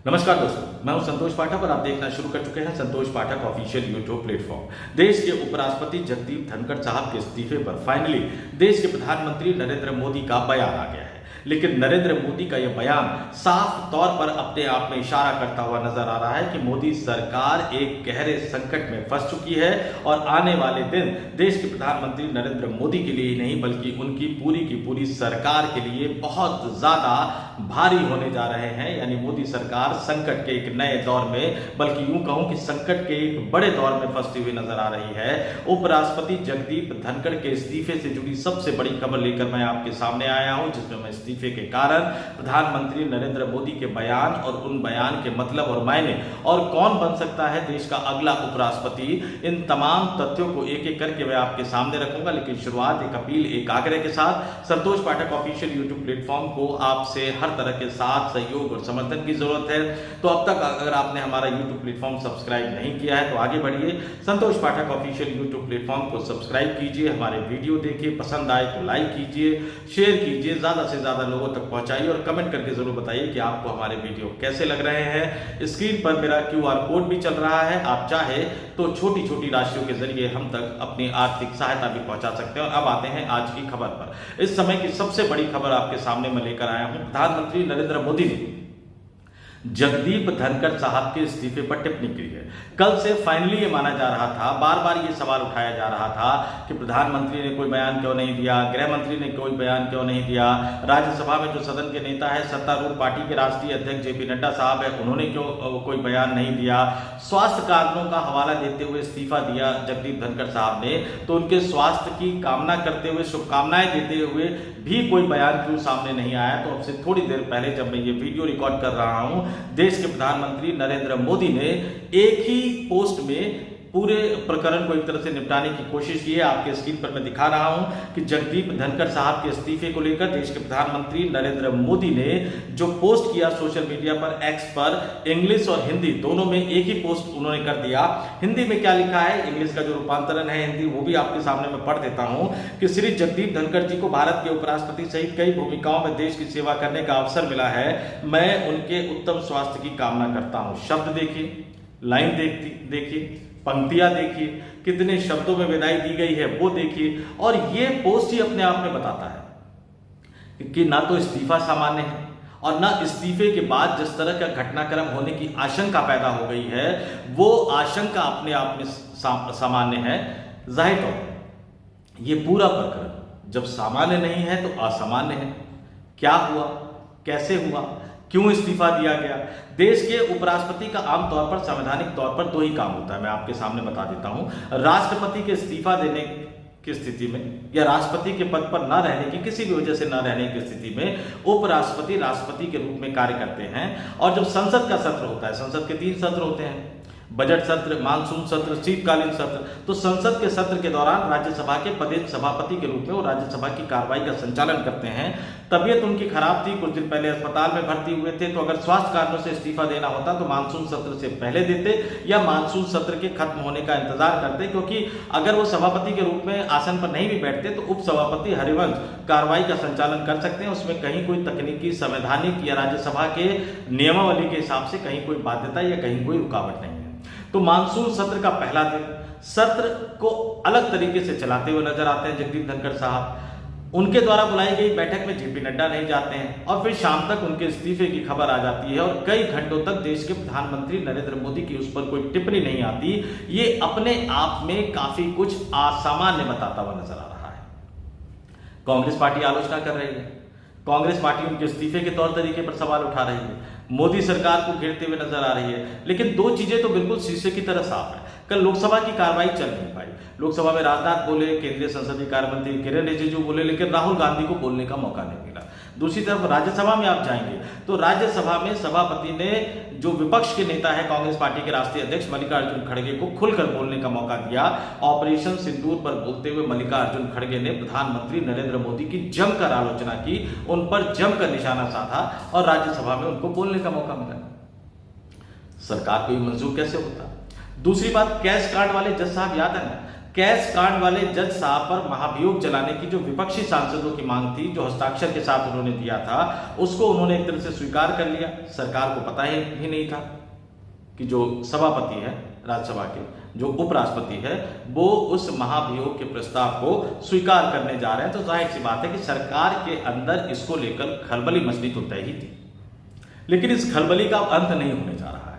नमस्कार दोस्तों, मैं हूं संतोष पाठक और आप देखना शुरू कर चुके हैं संतोष पाठक ऑफिशियल यूट्यूब प्लेटफॉर्म। देश के उपराष्ट्रपति जगदीप धनखड़ साहब के इस्तीफे पर फाइनली देश के प्रधानमंत्री नरेंद्र मोदी का बयान आ गया है। लेकिन नरेंद्र मोदी का यह बयान साफ तौर पर अपने आप में इशारा करता हुआ नजर आ रहा है कि मोदी सरकार एक गहरे संकट में फंस चुकी है और आने वाले दिन देश के प्रधानमंत्री नरेंद्र मोदी के लिए ही नहीं बल्कि उनकी पूरी की पूरी सरकार के लिए बहुत ज्यादा भारी होने जा रहे हैं। यानी मोदी सरकार संकट के एक नए दौर में, बल्कि यूं कहूं कि संकट के एक बड़े दौर में फंसती हुई नजर आ रही है। उपराष्ट्रपति जगदीप धनखड़ के इस्तीफे से जुड़ी सबसे बड़ी खबर लेकर मैं आपके सामने आया हूं, जिसमें मैं इस्तीफे के कारण, प्रधानमंत्री नरेंद्र मोदी के बयान और उन बयान के मतलब और मायने और कौन बन सकता है देश का अगला उपराष्ट्रपति, इन तमाम तथ्यों को एक एक करके मैं आपके सामने रखूंगा। लेकिन शुरुआत एक अपील, एक आग्रह के साथ। संतोष पाठक ऑफिशियल यूट्यूब प्लेटफॉर्म को आपसे हर तरह के साथ सहयोग और समर्थन की जरूरत है। तो अब तक अगर आपने हमारा यूट्यूब प्लेटफॉर्म सब्सक्राइब नहीं किया है तो आगे बढ़िए, संतोष पाठक ऑफिशियल यूट्यूब प्लेटफॉर्म को सब्सक्राइब कीजिए, हमारे वीडियो देखिए, पसंद आए तो लाइक कीजिए, शेयर कीजिए, ज्यादा से ज्यादा लोगों तक पहुंचाइए और कमेंट करके जरूर बताइए कि आपको हमारे वीडियो कैसे लग रहे हैं। स्क्रीन पर मेरा QR कोड भी चल रहा है, आप चाहे तो छोटी छोटी राशियों के जरिए हम तक अपनी आर्थिक सहायता भी पहुंचा सकते हैं। और अब आते हैं आज की खबर पर। इस समय की सबसे बड़ी खबर आपके सामने मैं लेकर आया हूं। प्रधानमंत्री नरेंद्र मोदी ने जगदीप धनखड़ साहब के इस्तीफे पर टिप्पणी की है। कल से फाइनली ये माना जा रहा था, बार बार ये सवाल उठाया जा रहा था कि प्रधानमंत्री ने कोई बयान क्यों नहीं दिया, गृह मंत्री ने कोई बयान क्यों नहीं दिया, राज्यसभा में जो सदन के नेता है, सत्तारूढ़ पार्टी के राष्ट्रीय अध्यक्ष JP नड्डा साहब है, उन्होंने क्यों कोई बयान नहीं दिया। स्वास्थ्य कारणों का हवाला देते हुए इस्तीफा दिया जगदीप धनखड़ साहब ने, तो उनके स्वास्थ्य की कामना करते हुए, शुभकामनाएं देते हुए भी कोई बयान क्यों सामने नहीं आया। तो अब से थोड़ी देर पहले जब मैं ये वीडियो रिकॉर्ड कर रहा हूं, देश के प्रधानमंत्री नरेंद्र मोदी ने एक ही पोस्ट में पूरे प्रकरण को एक तरह से निपटाने की कोशिश की है। आपके स्क्रीन पर मैं दिखा रहा हूं कि जगदीप धनखड़ साहब के इस्तीफे को लेकर देश के प्रधानमंत्री नरेंद्र मोदी ने जो पोस्ट किया सोशल मीडिया पर, X पर, इंग्लिश और हिंदी दोनों में एक ही पोस्ट उन्होंने कर दिया। हिंदी में क्या लिखा है, इंग्लिश का जो रूपांतरण है हिंदी, वो भी आपके सामने मैं पढ़ देता हूं कि श्री जगदीप धनखड़ जी को भारत के उपराष्ट्रपति सहित कई भूमिकाओं में देश की सेवा करने का अवसर मिला है। मैं उनके उत्तम स्वास्थ्य की कामना करता हूं। शब्द देखिए, लाइन देखिए, पंक्तियां देखिए, कितने शब्दों में विदाई दी गई है वो देखिए। और ये पोस्ट ही अपने आप में बताता है कि ना तो इस्तीफा सामान्य है और ना इस्तीफे के बाद जिस तरह का घटनाक्रम होने की आशंका पैदा हो गई है, वो आशंका अपने आप में सामान्य है। जाहिर तौर पर ये पूरा प्रकरण जब सामान्य नहीं है तो असामान्य है। क्या हुआ, कैसे हुआ, क्यों इस्तीफा दिया गया। देश के उपराष्ट्रपति का आमतौर पर संवैधानिक तौर पर दो ही काम होता है, मैं आपके सामने बता देता हूं। राष्ट्रपति के इस्तीफा देने की स्थिति में या राष्ट्रपति के पद पर न रहने की, किसी भी वजह से न रहने की स्थिति में उपराष्ट्रपति राष्ट्रपति के रूप में कार्य करते हैं। और जब संसद का सत्र होता है, संसद के 3 सत्र होते हैं, बजट सत्र, मानसून सत्र, शीतकालीन सत्र, तो संसद के सत्र के दौरान राज्यसभा के पदेन सभापति के रूप में वो राज्यसभा की कार्रवाई का संचालन करते हैं। तबीयत उनकी खराब थी, कुछ दिन पहले अस्पताल में भर्ती हुए थे, तो अगर स्वास्थ्य कारणों से इस्तीफा देना होता तो मानसून सत्र से पहले देते या मानसून सत्र के खत्म होने का इंतजार करते, क्योंकि अगर वो सभापति के रूप में आसन पर नहीं भी बैठते तो उप सभापति हरिवंश कार्रवाई का संचालन कर सकते हैं। उसमें कहीं कोई तकनीकी, संवैधानिक या राज्यसभा के नियमावली के हिसाब से कहीं कोई बाध्यता या कहीं कोई रुकावट नहीं है। तो मानसून सत्र का पहला दिन सत्र को अलग तरीके से चलाते हुए नजर आते हैं जगदीप धनखड़ साहब। उनके द्वारा बुलाई गई बैठक में JP नड्डा नहीं जाते हैं और फिर शाम तक उनके इस्तीफे की खबर आ जाती है और कई घंटों तक देश के प्रधानमंत्री नरेंद्र मोदी की उस पर कोई टिप्पणी नहीं आती। ये अपने आप में काफी कुछ असामान्य बताता हुआ नजर आ रहा है। कांग्रेस पार्टी आलोचना कर रही है, कांग्रेस पार्टी उनके इस्तीफे के तौर तरीके पर सवाल उठा रही है, मोदी सरकार को घेरते हुए नजर आ रही है। लेकिन दो चीजें तो बिल्कुल शीशे की तरह साफ है। कल लोकसभा की कार्रवाई चल नहीं पाई। लोकसभा में राजनाथ बोले, केंद्रीय संसदीय कार्य मंत्री किरेन रिजिजू बोले, लेकिन राहुल गांधी को बोलने का मौका नहीं मिला। दूसरी तरफ राज्यसभा में आप जाएंगे तो राज्यसभा में सभापति ने जो विपक्ष के नेता है कांग्रेस पार्टी के राष्ट्रीय अध्यक्ष मल्लिकार्जुन खड़गे को खुलकर बोलने का मौका दिया। ऑपरेशन सिंदूर पर बोलते हुए मल्लिकार्जुन खड़गे ने प्रधानमंत्री नरेंद्र मोदी की जमकर आलोचना की, उन पर जमकर निशाना साधा और राज्यसभा में उनको बोलने का मौका मिला। सरकार को ये मंजूर कैसे होता। दूसरी बात, कैश कार्ड वाले जज साहब याद है ना, कैश कांड वाले जज साहब पर महाभियोग चलाने की जो विपक्षी सांसदों की मांग थी, जो हस्ताक्षर के साथ उन्होंने दिया था, उसको उन्होंने एक तरह से स्वीकार कर लिया। सरकार को पता ही भी नहीं था कि जो सभापति है राज्यसभा के, जो उपराष्ट्रपति है, वो उस महाभियोग के प्रस्ताव को स्वीकार करने जा रहे हैं। तो जाहिर सी बात है कि सरकार के अंदर इसको लेकर खलबली मचली तो तय ही थी, लेकिन इस खलबली का अंत नहीं होने जा रहा है।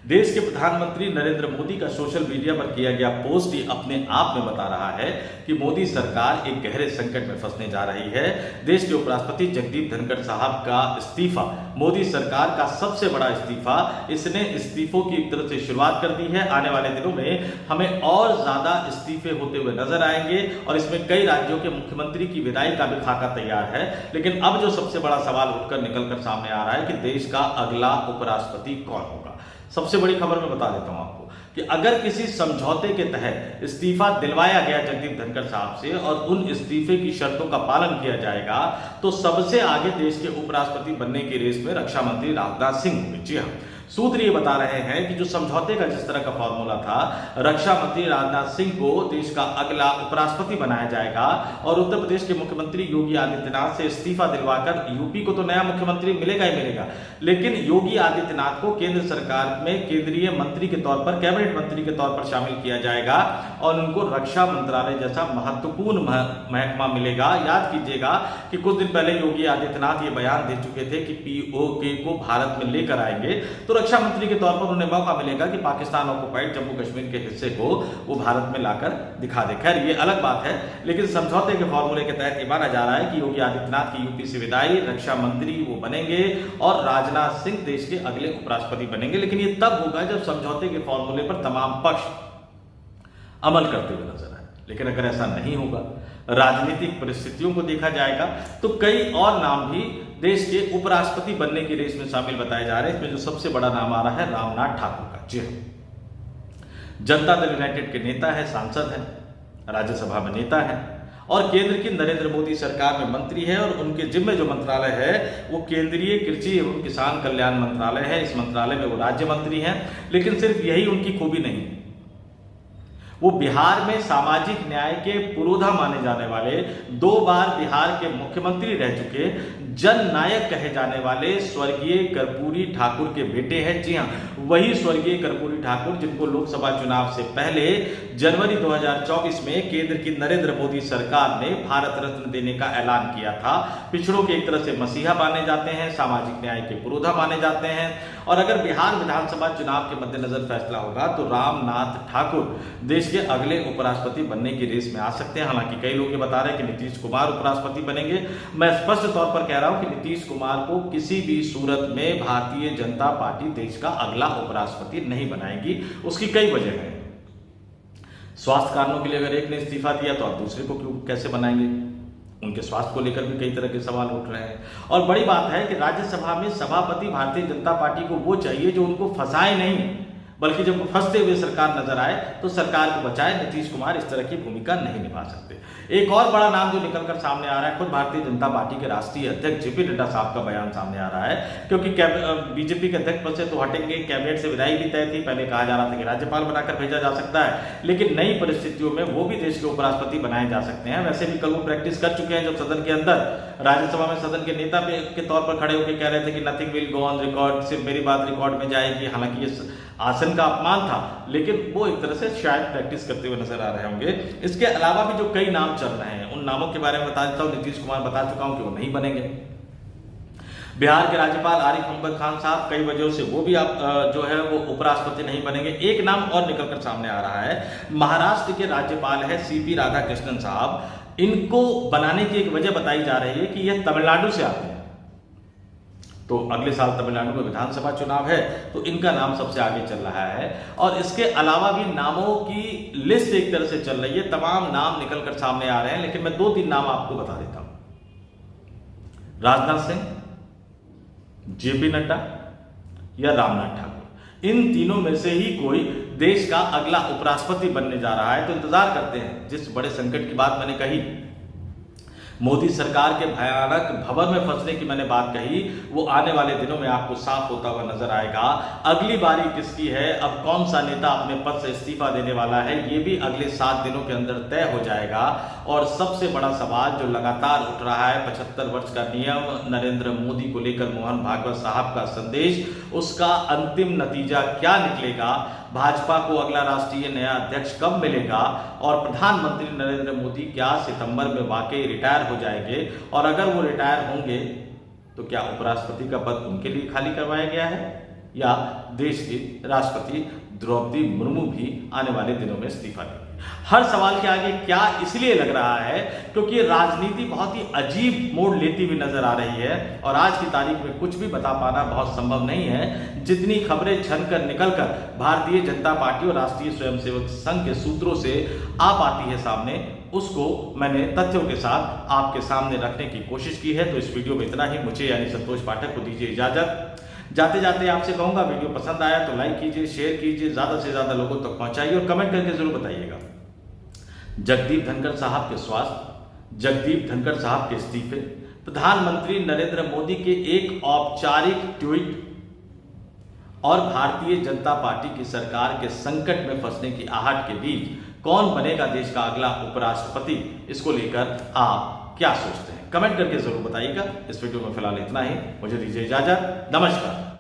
देश के प्रधानमंत्री नरेंद्र मोदी का सोशल मीडिया पर किया गया पोस्ट ही अपने आप में बता रहा है कि मोदी सरकार एक गहरे संकट में फंसने जा रही है। देश के उपराष्ट्रपति जगदीप धनखड़ साहब का इस्तीफा, मोदी सरकार का सबसे बड़ा इस्तीफा, इसने इस्तीफों की एक तरह से शुरुआत कर दी है। आने वाले दिनों में हमें और ज्यादा इस्तीफे होते हुए नजर आएंगे और इसमें कई राज्यों के मुख्यमंत्री की विदाई का भी खाका तैयार है। लेकिन अब जो सबसे बड़ा सवाल उठकर निकलकर सामने आ रहा है कि देश का अगला उपराष्ट्रपति कौन होगा। सबसे बड़ी खबर मैं बता देता हूं आपको कि अगर किसी समझौते के तहत इस्तीफा दिलवाया गया जगदीप धनखड़ साहब से और उन इस्तीफे की शर्तों का पालन किया जाएगा तो सबसे आगे देश के उपराष्ट्रपति बनने की रेस में रक्षा मंत्री राजनाथ सिंह होंगे। जी हाँ, सूत्र ये बता रहे हैं कि जो समझौते का जिस तरह का फॉर्मूला था, रक्षा मंत्री राजनाथ सिंह को देश का अगला उपराष्ट्रपति बनाया जाएगा और उत्तर प्रदेश के मुख्यमंत्री योगी आदित्यनाथ से इस्तीफा दिलवाकर यूपी को तो नया मुख्यमंत्री मिलेगा ही मिलेगा, लेकिन योगी आदित्यनाथ को केंद्र सरकार में केंद्रीय मंत्री के तौर पर, कैबिनेट मंत्री के तौर पर शामिल किया जाएगा और उनको रक्षा मंत्रालय जैसा महत्वपूर्ण महकमा मिलेगा। याद कीजिएगा कि कुछ दिन पहले योगी आदित्यनाथ ये बयान दे चुके थे कि पीओके को भारत में लेकर आएंगे तो रक्षा मंत्री के तौर पर उन्हें मौका मिलेगा कि पाकिस्तान ऑक्युपाइड जम्मू कश्मीर के हिस्से को वो भारत में लाकर दिखा दे। खैर ये अलग बात है, लेकिन समझौते के फॉर्मूले के तहत ये माना जा रहा है कि योगी आदित्यनाथ की यूपी से विदाई, रक्षा मंत्री वो बनेंगे और राजनाथ सिंह देश के अगले उपराष्ट्रपति बनेंगे। लेकिन ये तब होगा जब समझौते के फॉर्मूले पर तमाम पक्ष अमल करते हुए नजर आए। लेकिन अगर ऐसा नहीं होगा, राजनीतिक परिस्थितियों को देखा जाएगा तो कई और नाम भी देश के उपराष्ट्रपति बनने की रेस में शामिल बताए जा रहे हैं। इसमें जो सबसे बड़ा नाम आ रहा है रामनाथ ठाकुर का। जी हाँ, जनता दल यूनाइटेड के नेता है, सांसद है, राज्यसभा में नेता है और केंद्र की नरेंद्र मोदी सरकार में मंत्री है और उनके जिम्मे जो मंत्रालय है वो केंद्रीय कृषि एवं किसान कल्याण मंत्रालय है। इस मंत्रालय में वो राज्य मंत्री हैं। लेकिन सिर्फ यही उनकी खूबी नहीं है, वो बिहार में सामाजिक न्याय के पुरोधा माने जाने वाले, 2 बार बिहार के मुख्यमंत्री रह चुके, जन नायक कहे जाने वाले स्वर्गीय कर्पूरी ठाकुर के बेटे हैं। जी हाँ, वही स्वर्गीय कर्पूरी ठाकुर जिनको लोकसभा चुनाव से पहले जनवरी 2024 में केंद्र की नरेंद्र मोदी सरकार ने भारत रत्न देने का ऐलान किया था। पिछड़ों के एक तरह से मसीहा माने जाते हैं, सामाजिक न्याय के पुरोधा माने जाते हैं और अगर बिहार विधानसभा चुनाव के मद्देनजर फैसला होगा तो रामनाथ ठाकुर देश के अगले उपराष्ट्रपति बनने की रेस में आ सकते हैं। हालांकि कई लोग ये बता रहे हैं कि नीतीश कुमार उपराष्ट्रपति बनेंगे। मैं स्पष्ट तौर पर कह रहा हूं कि नीतीश कुमार को किसी भी सूरत में भारतीय जनता पार्टी देश का अगला उपराष्ट्रपति नहीं बनाएगी। उसकी कई वजह है। स्वास्थ्य कारणों के लिए अगर एक ने इस्तीफा दिया तो आप दूसरे को क्यों कैसे बनाएंगे? उनके स्वास्थ्य को लेकर भी कई तरह के सवाल उठ रहे हैं। और बड़ी बात है कि राज्यसभा में सभापति भारतीय जनता पार्टी को वो चाहिए जो उनको फंसाए नहीं, बल्कि जब फंसते हुए सरकार नजर आए तो सरकार को बचाए। नीतीश कुमार इस तरह की भूमिका नहीं निभा सकते। एक और बड़ा नाम जो निकलकर सामने आ रहा है, खुद भारतीय जनता पार्टी के राष्ट्रीय अध्यक्ष जेपी नड्डा साहब का बयान सामने आ रहा है, क्योंकि बीजेपी के अध्यक्ष पद से तो हटेंगे, कैबिनेट से विदाई भी तय थी। पहले कहा जा रहा था कि राज्यपाल बनाकर भेजा जा सकता है, लेकिन नई परिस्थितियों में वो भी देश के उपराष्ट्रपति बनाए जा सकते हैं। वैसे भी कल वो प्रैक्टिस कर चुके हैं जब सदन के अंदर, राज्यसभा में सदन के नेता के तौर पर खड़े होकर कह रहे थे कि nothing will go on record, सिर्फ मेरी बात रिकॉर्ड में जाएगी। हालांकि ये आसन का अपमान था, लेकिन वो एक तरह से शायद प्रैक्टिस करते हुए नजर आ रहे होंगे। इसके अलावा भी जो कई नाम चल रहे हैं, उन नामों के बारे में बता देता हूं। नीतीश कुमार बता चुका हूं कि वो नहीं बनेंगे। बिहार के राज्यपाल आरिफ मोहम्मद खान साहब, कई वजहों से वो भी जो है वो उपराष्ट्रपति नहीं बनेंगे। एक नाम और निकलकर सामने आ रहा है, महाराष्ट्र के राज्यपाल है सीपी राधाकृष्णन साहब। इनको बनाने की एक वजह बताई जा रही है कि यह तमिलनाडु से आते हैं, तो अगले साल तमिलनाडु में विधानसभा चुनाव है, तो इनका नाम सबसे आगे चल रहा है। और इसके अलावा भी नामों की लिस्ट एक तरह से चल रही है, तमाम नाम निकलकर सामने आ रहे हैं। लेकिन मैं 2-3 नाम आपको बता देता हूं, राजनाथ सिंह, जेपी नड्डा या रामनाथ ठाकुर। इन तीनों में से ही कोई देश का अगला उपराष्ट्रपति बनने जा रहा है। तो इंतजार करते हैं। जिस बड़े संकट की बात मैंने कही, मोदी सरकार के भयानक भंवर में फंसने की मैंने बात कही, वो आने वाले दिनों में आपको साफ होता हुआ नजर आएगा। अगली बारी किसकी है, अब कौन सा नेता अपने पद से इस्तीफा देने वाला है, ये भी अगले 7 दिनों के अंदर तय हो जाएगा। और सबसे बड़ा सवाल जो लगातार उठ रहा है, 75 वर्ष का नियम, नरेंद्र मोदी को लेकर मोहन भागवत साहब का संदेश, उसका अंतिम नतीजा क्या निकलेगा, भाजपा को अगला राष्ट्रीय नया अध्यक्ष कब मिलेगा, और प्रधानमंत्री नरेंद्र मोदी क्या सितंबर में वाकई रिटायर हो जाएंगे, और अगर वो रिटायर होंगे तो क्या उपराष्ट्रपति का पद उनके लिए खाली करवाया गया है, या देश की राष्ट्रपति द्रौपदी मुर्मू भी आने वाले दिनों में इस्तीफा देंगे। हर सवाल के आगे क्या इसलिए लग रहा है क्योंकि राजनीति बहुत ही अजीब मोड़ लेती हुई नजर आ रही है, और आज की तारीख में कुछ भी बता पाना बहुत संभव नहीं है। जितनी खबरें छनकर निकलकर भारतीय जनता पार्टी और राष्ट्रीय स्वयंसेवक संघ के सूत्रों से आ पाती है सामने, उसको मैंने तथ्यों के साथ आपके सामने रखने की कोशिश की है। तो इस वीडियो में इतना ही। मुझे यानी संतोष पाठक को दीजिए इजाजत। जाते जाते आपसे कहूंगा, वीडियो पसंद आया तो लाइक कीजिए, शेयर कीजिए, ज्यादा से ज्यादा लोगों तक पहुंचाइए, और कमेंट करके जरूर बताइएगा जगदीप धनखड़ साहब के स्वास्थ्य, जगदीप धनखड़ साहब के इस्तीफे, प्रधानमंत्री नरेंद्र मोदी के एक औपचारिक ट्वीट और भारतीय जनता पार्टी की सरकार के संकट में फंसने की आहट के बीच कौन बनेगा देश का अगला उपराष्ट्रपति, इसको लेकर आप क्या सोचते हैं, कमेंट करके जरूर बताइएगा। इस वीडियो में फिलहाल इतना ही। मुझे दीजिए इजाजत। नमस्कार।